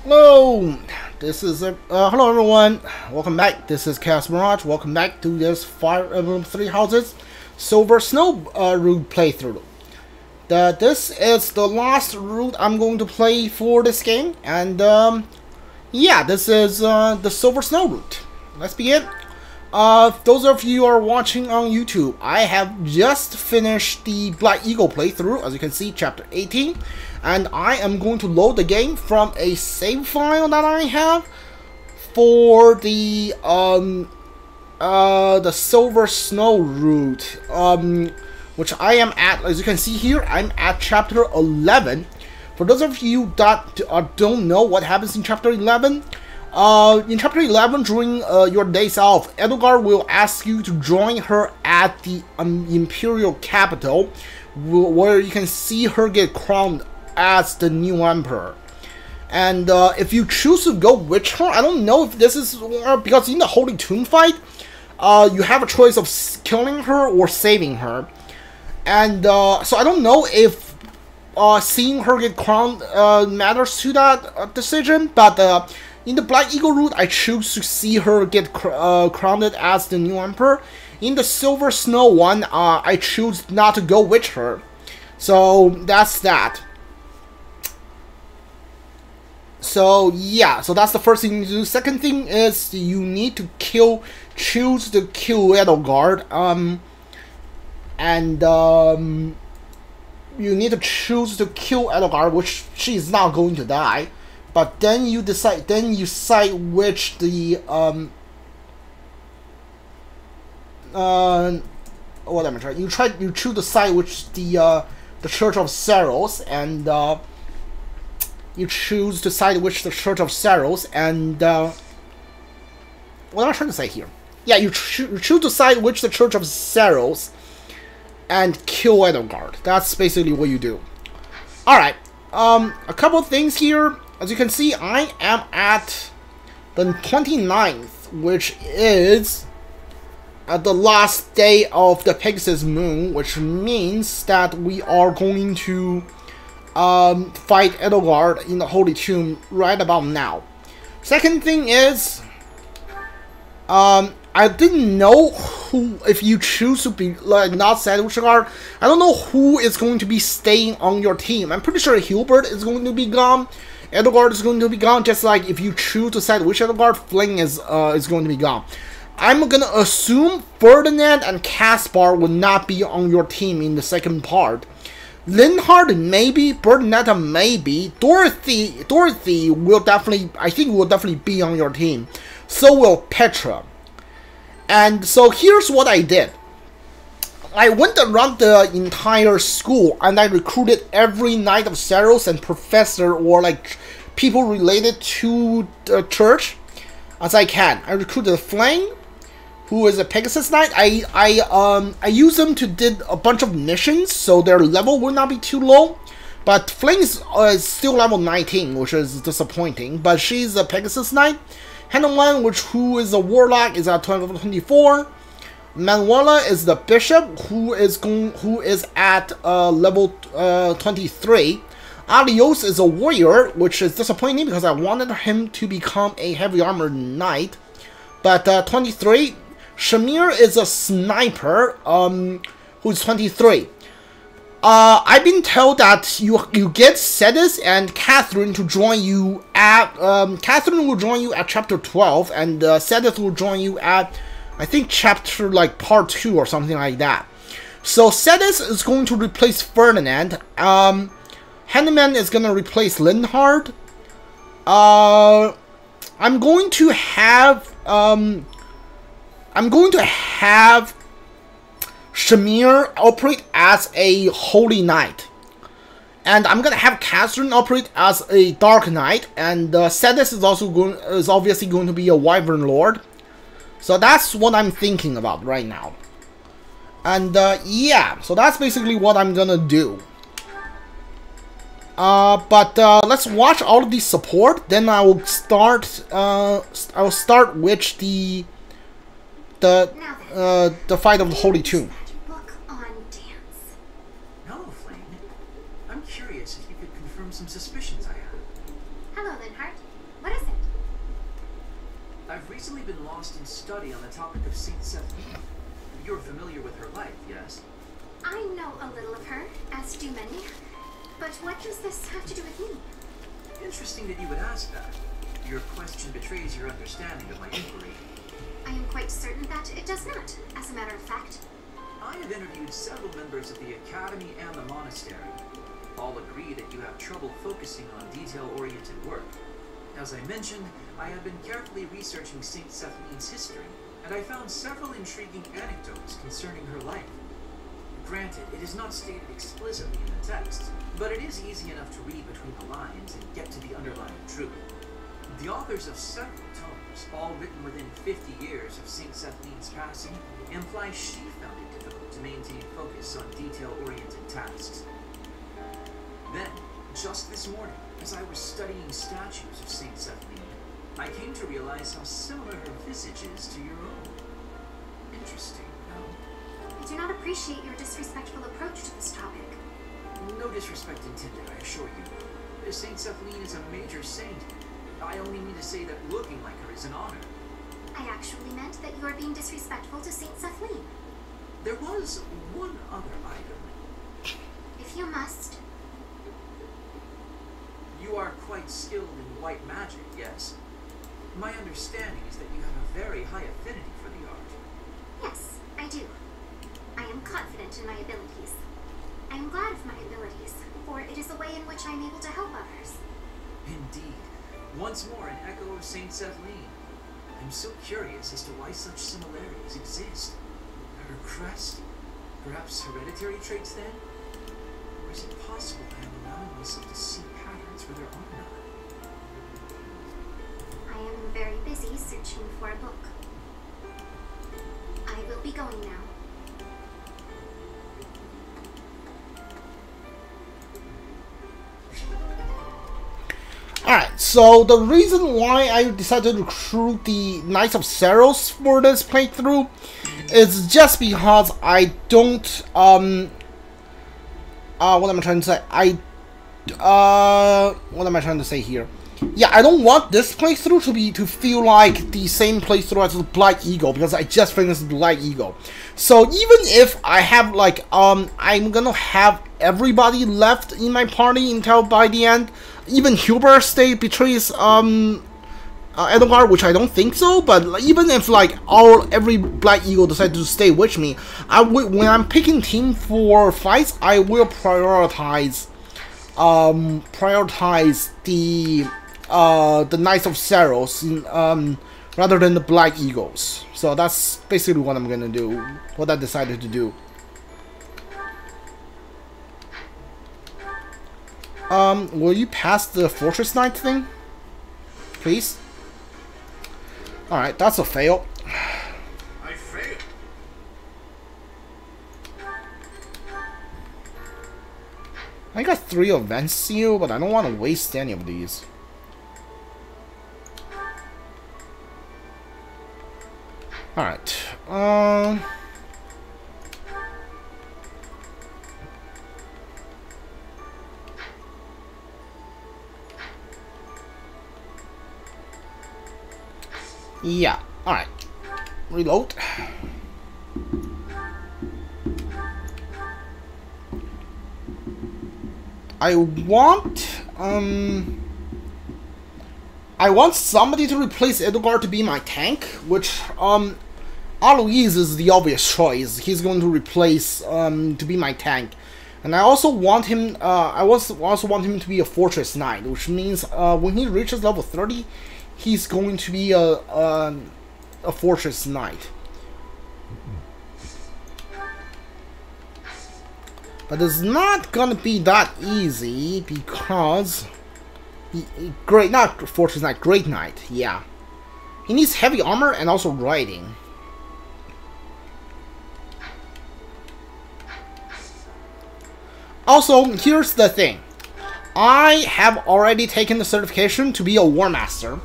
Hello, this is hello everyone. Welcome back. This is Chaos Mirage. Welcome back to this Fire Emblem Three Houses Silver Snow route playthrough. This is the last route I'm going to play for this game, and yeah, this is the Silver Snow route. Let's begin. Those of you who are watching on YouTube, I have just finished the Black Eagle playthrough, as you can see, chapter 18, and I am going to load the game from a save file that I have for the Silver Snow route, which I am at. As you can see here, I'm at chapter 11. For those of you that don't know what happens in chapter 11, in chapter 11, during your days off, Edelgard will ask you to join her at the Imperial capital, where you can see her get crowned as the new emperor. And if you choose to go with her, I don't know if this is because in the Holy Tomb fight, you have a choice of killing her or saving her. And so I don't know if seeing her get crowned matters to that decision, but in the Black Eagle route, I choose to see her get crowned as the new emperor. In the Silver Snow one, I choose not to go with her. So that's that. So yeah, so that's the first thing you do. Second thing is you need to choose to kill Edelgard. You need to choose to kill Edelgard, which she is not going to die. But then you decide which the what am I trying? You choose to side which the Church of Seiros, and you choose to side which the Church of Seiros, and what am I trying to say here? Yeah, you choose to side which the Church of Seiros and kill Edelgard. That's basically what you do. All right. A couple of things here. As you can see, I am at the 29th, which is the last day of the Pegasus Moon, which means that we are going to fight Edelgard in the Holy Tomb right about now. Second thing is, I didn't know who, if you choose to be not sandwich guard, I don't know who is going to be staying on your team. I'm pretty sure Hilbert is going to be gone. Edelgard is going to be gone, just like if you choose to side which Edelgard, Fling is going to be gone. I'm gonna assume Ferdinand and Caspar will not be on your team in the second part. Linhardt maybe, Bernetta maybe, Dorothy will definitely, I think will definitely be on your team. So will Petra. And so here's what I did. I went around the entire school and I recruited every Knight of Seiros and professor or like people related to the church as I can. I recruited Flame, who is a Pegasus Knight. I used them to did a bunch of missions, so their level will not be too low. But Flame is still level 19, which is disappointing. But she's a Pegasus Knight. Hanuman, who is a Warlock, is at level 24. Manuela is the Bishop, who is at level 23. Alios is a Warrior, which is disappointing because I wanted him to become a Heavy Armored Knight. But 23. Shamir is a Sniper, who's 23. I've been told that you get Sedis and Catherine to join you at Catherine will join you at chapter 12, and Sedis will join you at, I think, chapter like part 2 or something like that. So Sedis is going to replace Ferdinand. Hanneman is gonna replace Linhardt. I'm going to have Shamir operate as a Holy Knight, and I'm gonna have Catherine operate as a Dark Knight, and Sedis is obviously going to be a Wyvern Lord. So that's what I'm thinking about right now. And yeah, so that's basically what I'm gonna do. But let's watch all of these support. Then I will start. I will start with the fight of the Holy Tomb. Hello, Flame. I'm curious if you could confirm some suspicions I have. Hello, Linhardt. I've recently been lost in study on the topic of sixteenth. You're familiar with her life, yes? I know a little of her, as do many. But what does this have to do with me? Interesting that you would ask that. Your question betrays your understanding of my inquiry. I am quite certain that it does not, as a matter of fact. I have interviewed several members of the Academy and the Monastery. All agree that you have trouble focusing on detail-oriented work. As I mentioned, I have been carefully researching St. Sethleen's history, and I found several intriguing anecdotes concerning her life. Granted, it is not stated explicitly in the text, but it is easy enough to read between the lines and get to the underlying truth. The authors of several tomes, all written within 50 years of St. Sethleen's passing, imply she found it difficult to maintain focus on detail-oriented tasks. Then, just this morning, as I was studying statues of St. Setleen, I came to realize how similar her visage is to your own. Interesting, no? I do not appreciate your disrespectful approach to this topic. No disrespect intended, I assure you. St. Setleen is a major saint. I only mean to say that looking like her is an honor. I actually meant that you are being disrespectful to St. Setleen. There was one other item. If you must. You are quite skilled in white magic, yes? My understanding is that you have a very high affinity for the art. Yes, I do. I am confident in my abilities. I am glad of my abilities, for it is a way in which I am able to help others. Indeed. Once more an echo of St. Setleen. I'm so curious as to why such similarities exist. Her crest? Perhaps hereditary traits then? Or is it possible I am allowing myself to see patterns where there are none? I am very busy searching for a book. I will be going now. Alright, so the reason why I decided to recruit the Knights of Seiros for this playthrough is just because I don't, what am I trying to say? What am I trying to say here? Yeah, I don't want this playthrough to feel like the same playthrough as the Black Eagle, because I just finished Black Eagle. So even if I have like, I'm gonna have everybody left in my party until by the end. Even Hubert betrays Edelgard, which I don't think so. But even if like every Black Eagle decided to stay with me, when I'm picking team for fights, I will prioritize the Knights of Seiros rather than the Black Eagles. So that's basically what I'm gonna do. What I decided to do. Will you pass the Fortress Knight thing? Please? Alright, that's a fail. I failed. I got 3 events sealed, but I don't want to waste any of these. Alright, yeah, alright. Reload. I want somebody to replace Edelgard to be my tank, which Alois is the obvious choice. He's going to replace to be my tank. And I also want him also want him to be a Fortress Knight, which means when he reaches level 30, he's going to be a Fortress Knight. But it's not gonna be that easy because not Fortress Knight, Great Knight, yeah. He needs heavy armor and also riding. Also, here's the thing. I have already taken the certification to be a War Master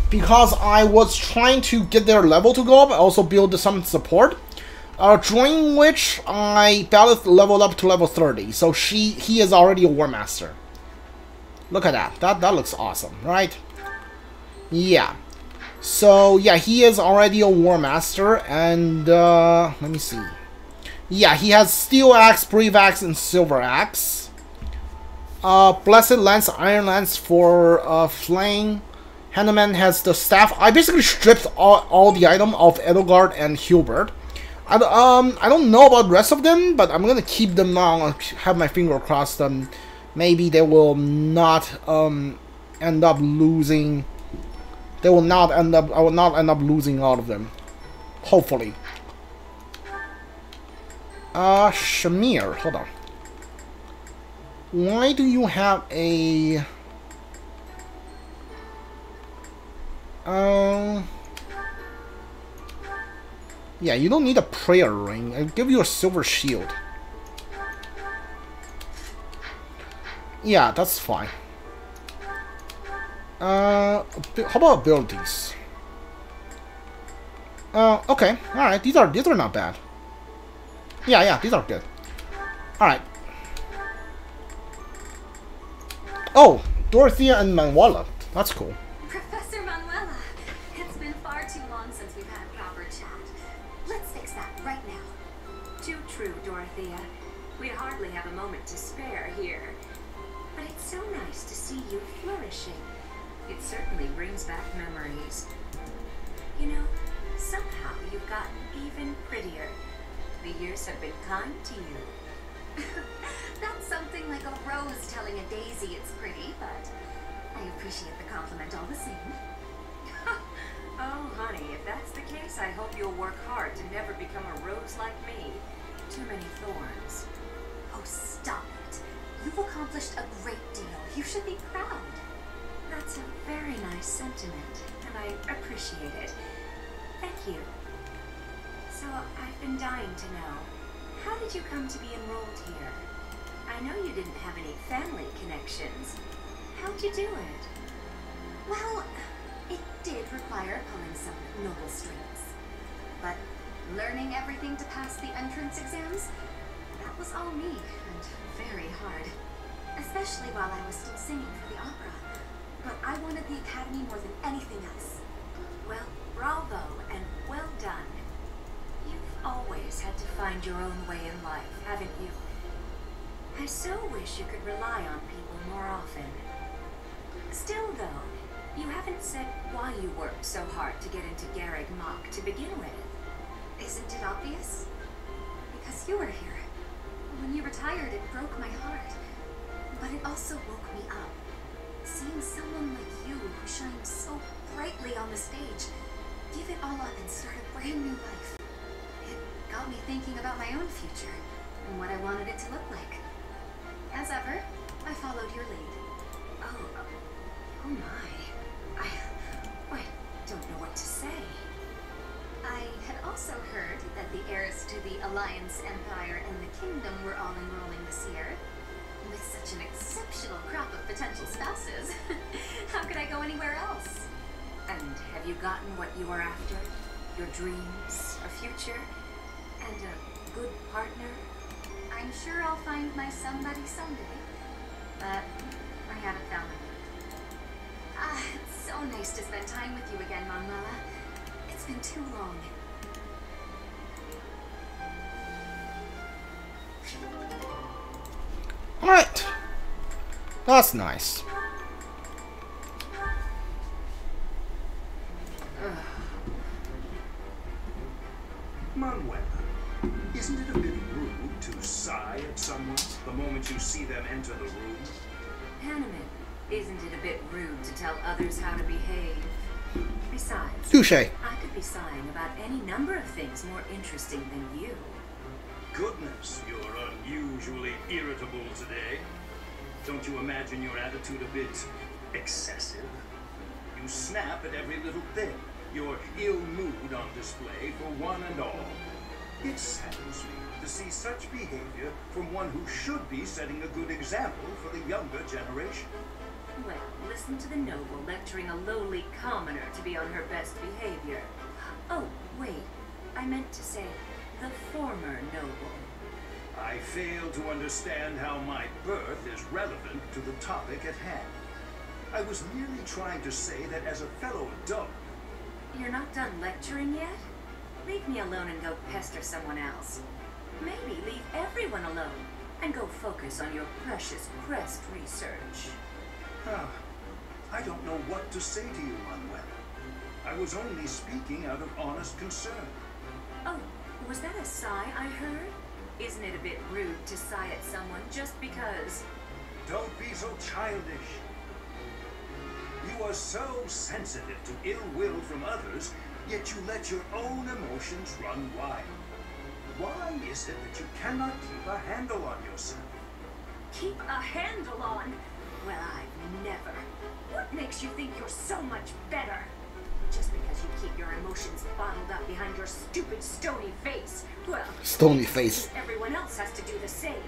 because I was trying to get their level to go up. I also build some support. During which Byleth leveled up to level 30, so he is already a War Master. Look at that. That looks awesome, right? Yeah. So yeah, he is already a War Master, and let me see. Yeah, he has Steel Axe, Brave Axe, and Silver Axe. Blessed Lance, Iron Lance for Flame. Hanneman has the staff. I basically stripped all the item of Edelgard and Hilbert. I don't know about the rest of them, but I'm gonna keep them now. I'll have my finger crossed them. Maybe they will not end up losing. They will not end up. I will not end up losing all of them. Hopefully. Shamir, hold on. Why do you have a? Yeah, you don't need a prayer ring. I'll give you a silver shield. Yeah, that's fine. How about abilities? Okay, alright, these are not bad. Yeah, these are good. Alright. Oh, Dorothea and Manuela. That's cool. Professor Manuela, it's been far too long since we've had a proper chat. Let's fix that right now. Too true, Dorothea. We hardly have a moment to spare here. But it's so nice to see you flourishing. It certainly brings back memories. You know, somehow you've gotten even prettier. The years have been kind to you. That's something like a rose telling a daisy it's pretty, but I appreciate the compliment all the same. Oh, honey, if that's the case, I hope you'll work hard to never become a rose like me. Too many thorns. Oh, stop it. You've accomplished a great deal. You should be proud. That's a very nice sentiment, and I appreciate it. Thank you. So, I've been dying to know, how did you come to be enrolled here? I know you didn't have any family connections. How'd you do it? Well, it did require pulling some noble strings. But learning everything to pass the entrance exams, that was all me, and very hard. Especially while I was still singing for the opera. But I wanted the academy more than anything else. Well, bravo, and well done. You've always had to find your own way in life, haven't you? I so wish you could rely on people more often. Still, though, you haven't said why you worked so hard to get into Garreg Mach to begin with. Isn't it obvious? Because you were here. When you retired, it broke my heart. But it also woke me up. Seeing someone like you who shines so brightly on the stage, give it all up and start a brand new life. It got me thinking about my own future and what I wanted it to look like. As ever, I followed your lead. Oh my. I don't know what to say. I had also heard that the heirs to the Alliance, Empire, and the Kingdom were all enrolling this year. With such an exceptional crop of potential spouses, how could I go anywhere else? And have you gotten what you were after? Your dreams, a future, and a good partner? I'm sure I'll find my somebody someday, but I haven't found them yet. It's so nice to spend time with you again, Manuela. It's been too long. Alright. That's nice. Manuela, isn't it a bit rude to sigh at someone the moment you see them enter the room? Hanneman, isn't it a bit rude to tell others how to behave? Besides, Touché. I could be sighing about any number of things more interesting than you. Goodness, you're unusually irritable today. Don't you imagine your attitude a bit excessive? You snap at every little thing, your ill mood on display for one and all. It saddens me to see such behavior from one who should be setting a good example for the younger generation. Well, listen to the noble lecturing a lowly commoner to be on her best behavior. Oh, wait, I meant to say the former noble. I fail to understand how my birth is relevant to the topic at hand. I was merely trying to say that as a fellow adult, You're not done lecturing yet? Leave me alone and go pester someone else. Maybe leave everyone alone and go focus on your precious crest research. I don't know what to say to you, Manuel. I was only speaking out of honest concern. Oh, was that a sigh I heard? Isn't it a bit rude to sigh at someone just because? Don't be so childish. You are so sensitive to ill will from others, yet you let your own emotions run wild. Why is it that you cannot keep a handle on yourself? Keep a handle on? Well, I've never. What makes you think you're so much better? Just because you keep your emotions bottled up behind your stupid stony face. Well, stony face. Everyone else has to do the same.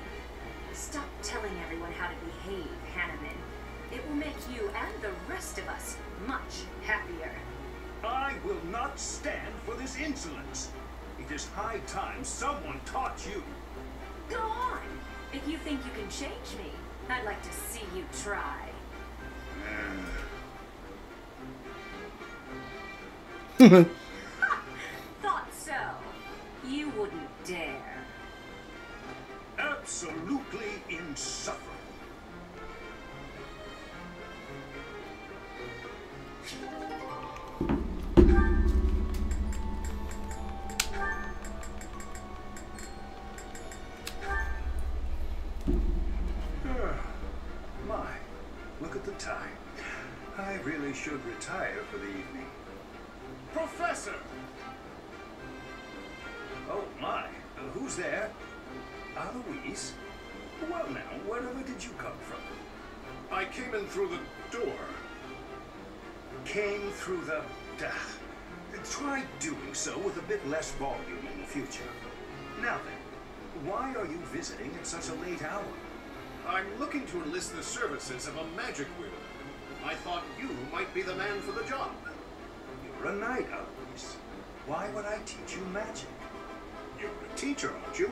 Stop telling everyone how to behave, Hanneman. It will make you and the rest of us much happier. I will not stand for this insolence. It is high time someone taught you. Go on. If you think you can change me, I'd like to see you try. Thought so. You wouldn't dare. Absolutely insufferable. My, look at the time. I really should retire for the evening. Professor! Oh my, who's there? Alois? Well now, wherever did you come from? I came in through the door. Came through the... Try doing so with a bit less volume in the future. Now then, why are you visiting at such a late hour? I'm looking to enlist the services of a magic wielder. I thought you might be the man for the job. You're a knight, Alois. Why would I teach you magic? You're a teacher, aren't you?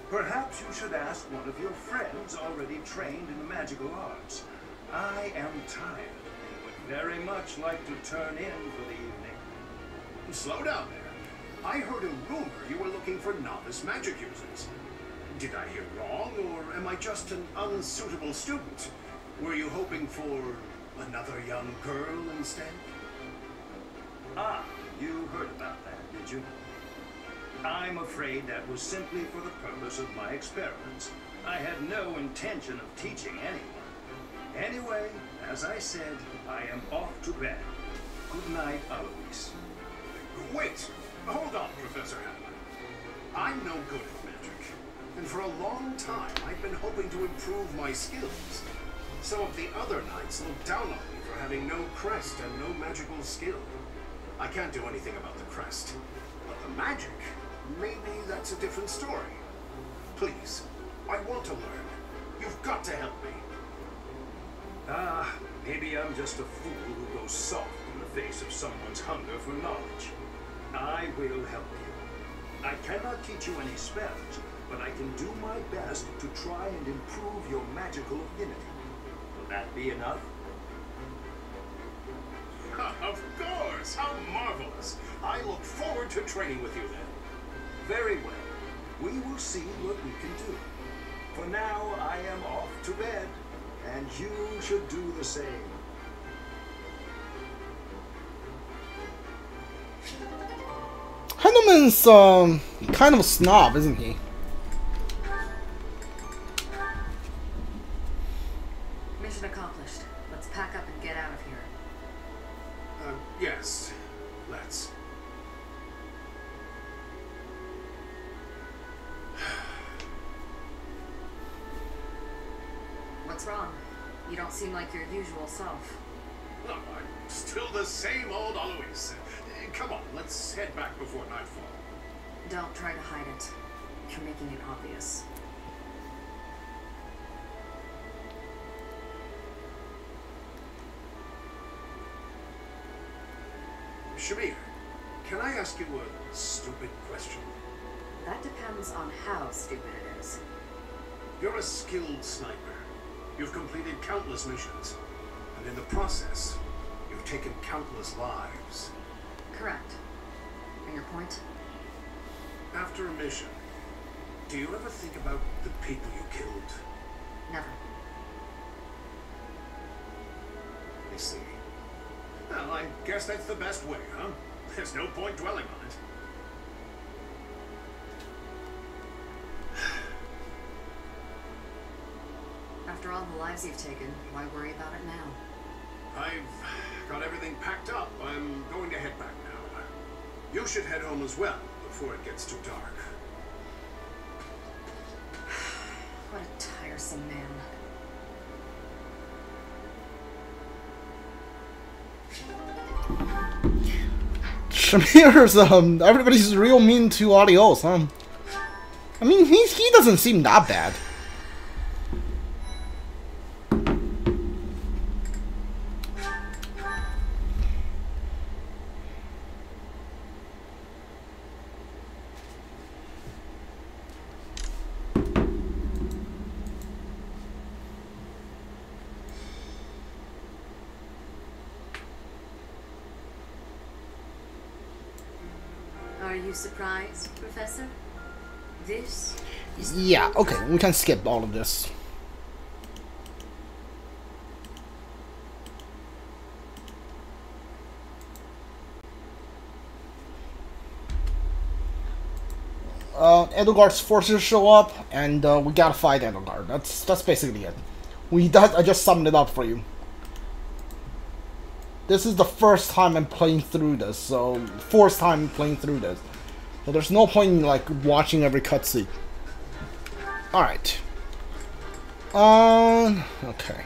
Perhaps you should ask one of your friends already trained in the magical arts. I am tired and would very much like to turn in for the evening. Slow down there. I heard a rumor you were looking for novice magic users. Did I hear wrong, or am I just an unsuitable student? Were you hoping for another young girl instead? Ah, you heard about that, did you? I'm afraid that was simply for the purpose of my experiments. I had no intention of teaching anyone. Anyway, as I said, I am off to bed. Good night, Alois. Wait! Hold on, Professor Hanneman. I'm no good at magic, and for a long time I've been hoping to improve my skills. Some of the other knights look down on me for having no crest and no magical skill. I can't do anything about the crest, but the magic, maybe that's a different story. Please, I want to learn. You've got to help me. Ah, maybe I'm just a fool who goes soft in the face of someone's hunger for knowledge. I will help you. I cannot teach you any spells, but I can do my best to try and improve your magical affinity. Will that be enough? Of course! How marvelous! I look forward to training with you then. Very well. We will see what we can do. For now, I am off to bed, and you should do the same. Hanneman's kind of a snob, isn't he? Mission accomplished. Let's pack up and get out of here. Yes. Let's. What's wrong? You don't seem like your usual self. Oh, I'm still the same old Alois. Come on, let's head back before nightfall. Don't try to hide it. You're making it obvious. Shamir, can I ask you a stupid question? That depends on how stupid it is. You're a skilled sniper. You've completed countless missions, and in the process, you've you've taken countless lives. Correct. And your point? After a mission, do you ever think about the people you killed? Never. I see. Well, I guess that's the best way, huh? There's no point dwelling on it. After all the lives you've taken, why worry about it now? I've got everything packed up. I'm going to head back now. You should head home as well before it gets too dark. What a tiresome man. Shamir's, everybody's real mean to Adios, huh? I mean, he doesn't seem that bad. Are you surprised, Professor? This is... Yeah, okay, we can skip all of this. Edelgard's forces show up, and we gotta fight Edelgard. That's basically it. I just summed it up for you. This is the first time I'm playing through this, so fourth time playing through this. So there's no point in like watching every cutscene. All right. Okay.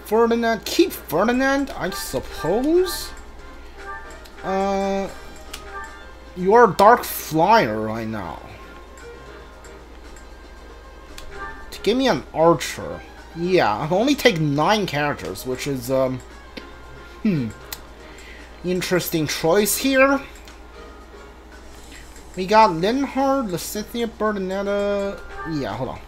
Ferdinand, keep Ferdinand, I suppose. You're a Dark Flyer right now. To give me an archer. Yeah, I can only take 9 characters, which is, interesting choice here. We got Linhard, Lysithea, Bernadetta. Yeah, hold on.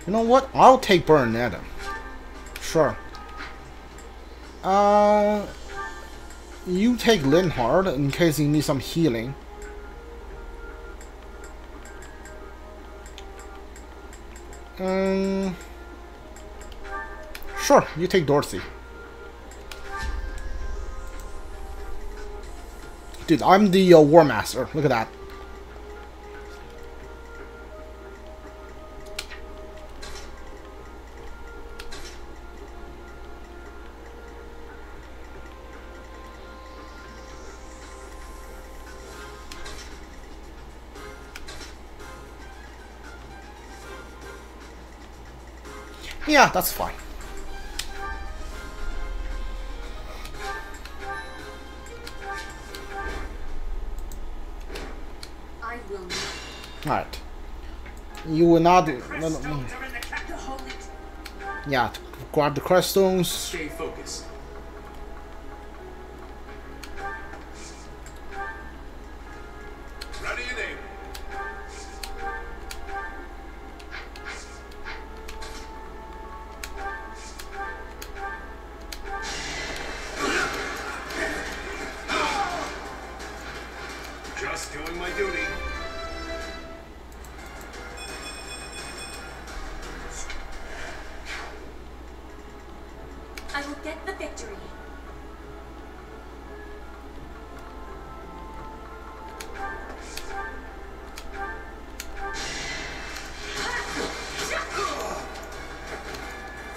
You know what? I'll take Bernadetta. Sure. You take Linhard in case you need some healing. Sure, you take Dorsey. Dude, I'm the War Master. Look at that. Yeah, that's fine. I will not. Alright. You will not... No. Yeah, grab the crest stones. Stay focused. Ready and aim. Just doing my duty. I will get the victory.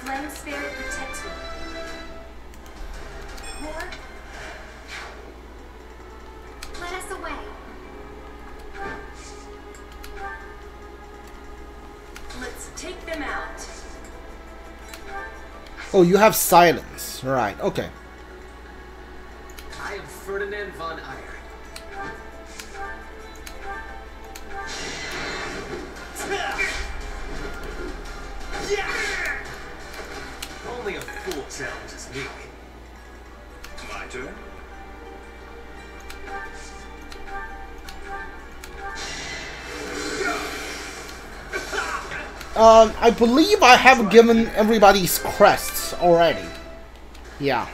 Flame Spirit protects me. War, let us away. Let's take them out. Oh, you have silence. Right, okay. I am Ferdinand von Eyre. Only a fool challenges me. My turn. I believe I have given everybody's crests already. Yeah.